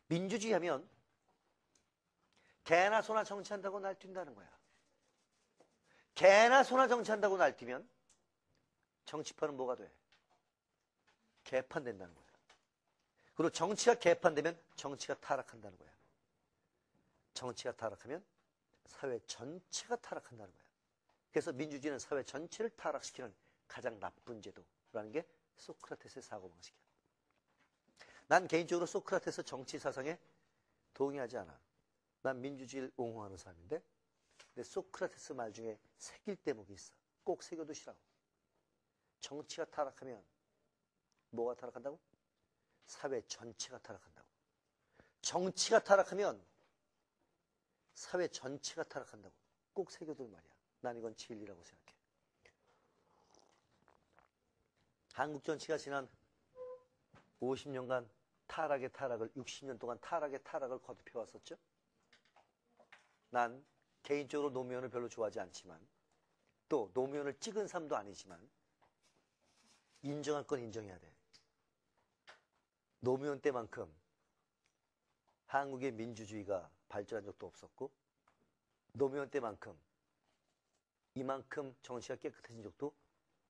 민주주의 하면 개나 소나 정치한다고 날뛴다는 거야. 개나 소나 정치한다고 날뛰면 정치판은 뭐가 돼? 개판된다는 거야. 그리고 정치가 개판되면 정치가 타락한다는 거야. 정치가 타락하면 사회 전체가 타락한다는 거야. 그래서 민주주의는 사회 전체를 타락시키는 가장 나쁜 제도라는 게 소크라테스의 사고방식이야. 난 개인적으로 소크라테스 정치 사상에 동의하지 않아. 난 민주주의를 옹호하는 사람인데, 근데 소크라테스 말 중에 새길 대목이 있어. 꼭 새겨두시라고. 정치가 타락하면 뭐가 타락한다고? 사회 전체가 타락한다고. 정치가 타락하면 사회 전체가 타락한다고. 꼭 새겨둘 말이야. 난 이건 진리라고 생각해. 한국 정치가 지난 50년간 타락의 타락을, 60년 동안 타락의 타락을 거듭해 왔었죠. 난 개인적으로 노무현을 별로 좋아하지 않지만, 또 노무현을 찍은 사람도 아니지만 인정할 건 인정해야 돼. 노무현 때만큼 한국의 민주주의가 발전한 적도 없었고, 노무현 때만큼 이만큼 정치가 깨끗해진 적도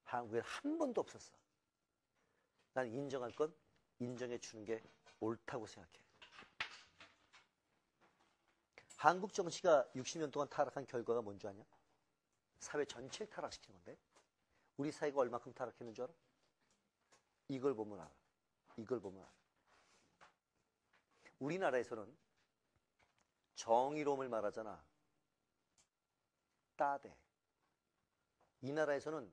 한국에 한 번도 없었어. 난 인정할 건 인정해 주는 게 옳다고 생각해. 한국 정치가 60년 동안 타락한 결과가 뭔 줄 아냐? 사회 전체를 타락시키는 건데, 우리 사회가 얼마큼 타락했는 줄 알아? 이걸 보면 알아. 이걸 보면 알아. 우리나라에서는 정의로움을 말하잖아. 따대. 이 나라에서는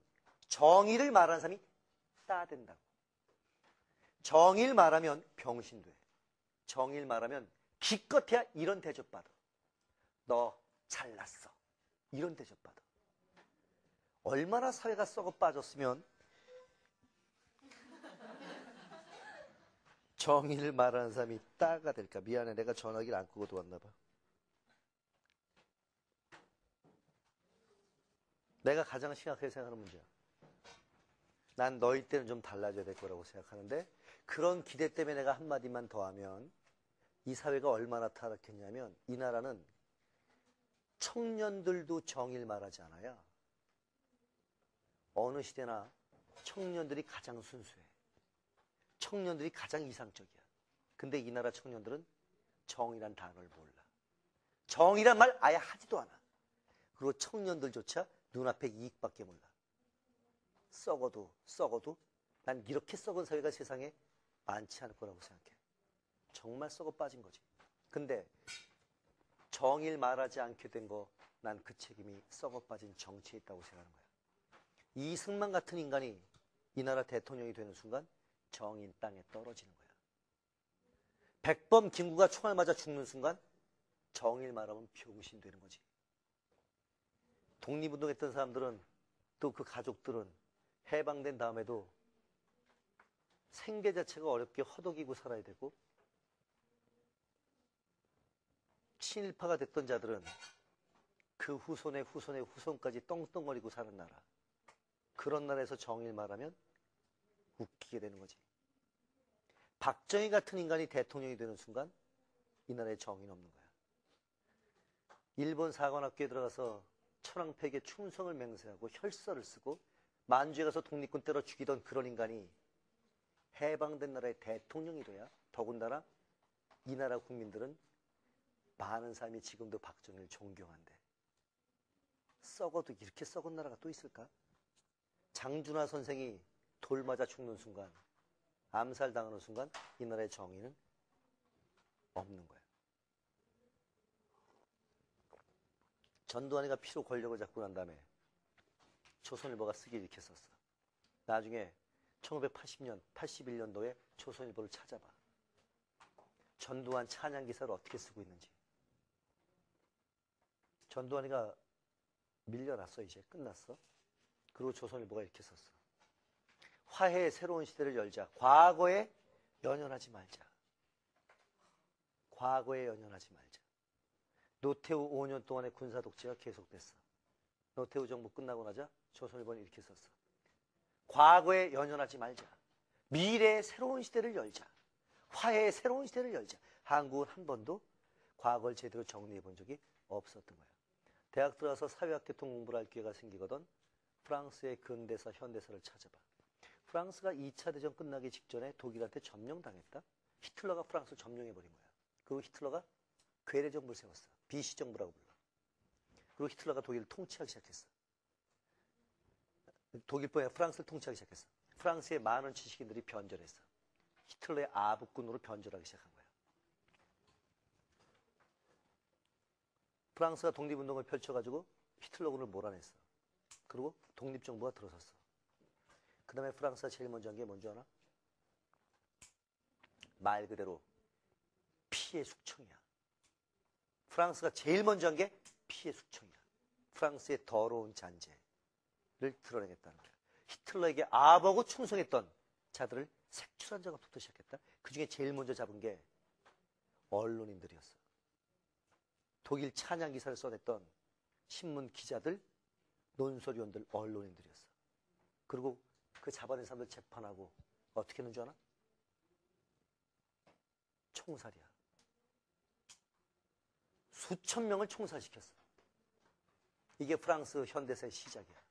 정의를 말하는 사람이 따댄다고. 정의를 말하면 병신돼. 정의를 말하면 기껏해야 이런 대접받아. 너 잘났어. 이런 대접받아. 얼마나 사회가 썩어 빠졌으면 정의를 말하는 사람이 따가 될까? 미안해, 내가 전화기를 안 끄고 들어왔나 봐. 내가 가장 심각하게 생각하는 문제야. 난 너희 때는 좀 달라져야 될 거라고 생각하는데, 그런 기대 때문에 내가 한마디만 더 하면 이 사회가 얼마나 타락했냐면, 이 나라는 청년들도 정의를 말하지 않아요. 어느 시대나 청년들이 가장 순수해. 청년들이 가장 이상적이야. 근데 이 나라 청년들은 정의란 단어를 몰라. 정의란 말 아예 하지도 않아. 그리고 청년들조차 눈앞에 이익밖에 몰라. 썩어도 난 이렇게 썩은 사회가 세상에 많지 않을 거라고 생각해. 정말 썩어 빠진 거지. 근데 정의를 말하지 않게 된 거, 난 그 책임이 썩어 빠진 정치에 있다고 생각하는 거야. 이승만 같은 인간이 이 나라 대통령이 되는 순간 정의는 땅에 떨어지는 거야. 백범 김구가 총알 맞아 죽는 순간 정의를 말하면 병신 되는 거지. 독립운동했던 사람들은, 또 그 가족들은 해방된 다음에도 생계 자체가 어렵게 허덕이고 살아야 되고, 친일파가 됐던 자들은 그 후손의 후손까지 떵떵거리고 사는 나라. 그런 나라에서 정의를 말하면 웃기게 되는 거지. 박정희 같은 인간이 대통령이 되는 순간 이 나라에 정의는 없는 거야. 일본 사관학교에 들어가서 천황폐에게 충성을 맹세하고 혈서를 쓰고 만주에 가서 독립군 때려 죽이던 그런 인간이 해방된 나라의 대통령이 돼야, 더군다나 이 나라 국민들은 많은 사람이 지금도 박정희를 존경한대. 썩어도 이렇게 썩은 나라가 또 있을까? 장준하 선생이 돌 맞아 죽는 순간, 암살당하는 순간 이 나라의 정의는 없는 거야. 전두환이가 피로 권력을 잡고 난 다음에 조선일보가 쓰기 이렇게 썼어. 나중에 1980년, 81년도에 조선일보를 찾아봐. 전두환 찬양 기사를 어떻게 쓰고 있는지. 전두환이가 밀려났어. 이제 끝났어. 그리고 조선일보가 이렇게 썼어. 화해의 새로운 시대를 열자. 과거에 연연하지 말자. 과거에 연연하지 말자. 노태우 5년 동안의 군사 독재가 계속됐어. 노태우 정부 끝나고 나자 조선일보는 이렇게 썼어. 과거에 연연하지 말자. 미래의 새로운 시대를 열자. 화해의 새로운 시대를 열자. 한국은 한 번도 과거를 제대로 정리해 본 적이 없었던 거예요. 대학 들어가서 사회학 계통 공부를 할 기회가 생기거든 프랑스의 근대사, 현대사를 찾아봐. 프랑스가 2차 대전 끝나기 직전에 독일한테 점령당했다. 히틀러가 프랑스를 점령해버린 거야. 그리고 히틀러가 괴뢰 정부를 세웠어. 비시 정부라고 불러. 그리고 히틀러가 독일을 통치하기 시작했어. 독일뿐 아니라 프랑스를 통치하기 시작했어. 프랑스의 많은 지식인들이 변절했어. 히틀러의 아부꾼으로 변절하기 시작한 거야. 프랑스가 독립운동을 펼쳐가지고 히틀러군을 몰아냈어. 그리고 독립정부가 들어섰어. 그 다음에 프랑스가 제일 먼저 한 게 뭔지 아나? 말 그대로 피해 숙청이야. 프랑스가 제일 먼저 한 게 피해 숙청이야. 프랑스의 더러운 잔재를 드러내겠다는 거야. 히틀러에게 아버고 충성했던 자들을 색출한 작업부터 시작했다. 그 중에 제일 먼저 잡은 게 언론인들이었어. 독일 찬양 기사를 써냈던 신문 기자들, 논설위원들, 언론인들이었어. 그리고 그 잡아낸 사람들 재판하고 어떻게 했는 줄 아나? 총살이야. 수천 명을 총살시켰어. 이게 프랑스 현대사의 시작이야.